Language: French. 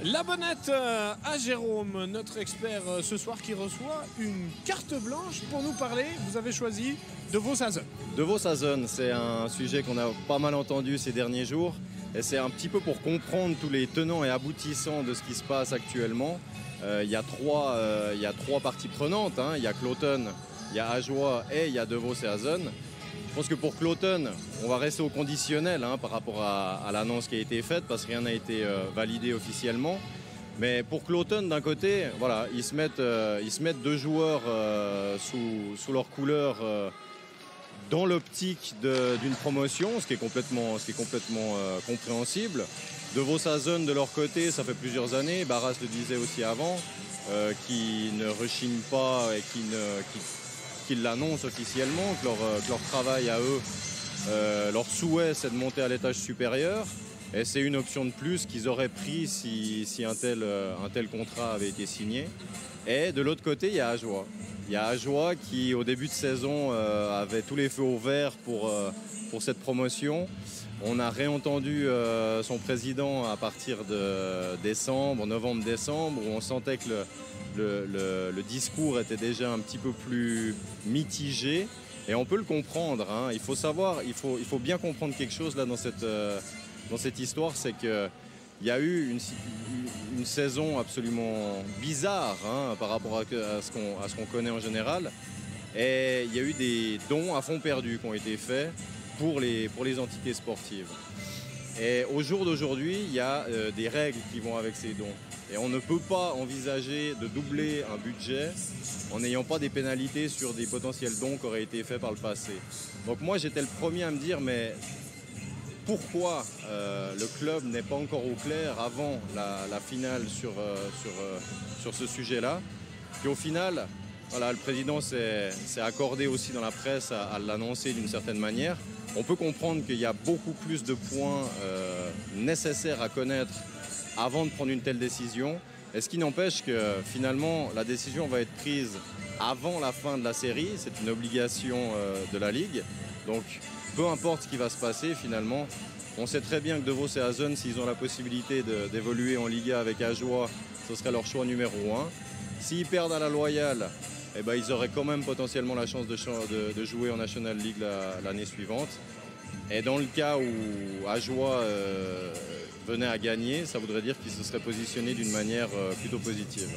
La bonnette à Jérôme, notre expert ce soir qui reçoit une carte blanche pour nous parler. Vous avez choisi De Vos Sazen. De Vos Sazen, c'est un sujet qu'on a pas mal entendu ces derniers jours. Et c'est un petit peu pour comprendre tous les tenants et aboutissants de ce qui se passe actuellement. Il y a trois parties prenantes. Il y a Cloten, il y a Ajoie et il y a De Vos Sazen. Je pense que pour Cloten, on va rester au conditionnel par rapport à l'annonce qui a été faite parce que rien n'a été validé officiellement. Mais pour Cloten, d'un côté, voilà, ils se mettent deux joueurs sous leur couleur dans l'optique d'une promotion, ce qui est complètement compréhensible. De Vos Sazen, de leur côté, ça fait plusieurs années, Barras le disait aussi avant, qui ne rechignent pas et qui l'annoncent officiellement, que leur travail à eux, leur souhait, c'est de monter à l'étage supérieur. Et c'est une option de plus qu'ils auraient pris si un tel contrat avait été signé. Et de l'autre côté, il y a Ajoie. Il y a Ajoie qui, au début de saison, avait tous les feux au vert pour cette promotion. On a réentendu son président à partir de novembre-décembre, où on sentait que le discours était déjà un petit peu plus mitigé. Et on peut le comprendre. Il faut bien comprendre quelque chose là dans cette histoire, c'est qu'il y a eu une saison absolument bizarre par rapport à ce qu'on connaît en général. Et il y a eu des dons à fonds perdus qui ont été faits pour les entités sportives. Et au jour d'aujourd'hui, il y a des règles qui vont avec ces dons. Et on ne peut pas envisager de doubler un budget en n'ayant pas des pénalités sur des potentiels dons qui auraient été faits par le passé. Donc moi, j'étais le premier à me dire, mais pourquoi le club n'est pas encore au clair avant la finale sur ce sujet-là? Puis au final, voilà, le président s'est accordé aussi dans la presse à l'annoncer d'une certaine manière. On peut comprendre qu'il y a beaucoup plus de points nécessaires à connaître avant de prendre une telle décision. Et ce qui n'empêche que finalement, la décision va être prise avant la fin de la série. C'est une obligation de la Ligue. Donc, peu importe ce qui va se passer, finalement, on sait très bien que De Vos Sazen, s'ils ont la possibilité d'évoluer en Liga avec Ajoie, ce serait leur choix numéro 1. S'ils perdent à la Loyale, ils auraient quand même potentiellement la chance de jouer en National League l'année suivante. Et dans le cas où Ajoie venait à gagner, ça voudrait dire qu'ils se seraient positionnés d'une manière plutôt positive.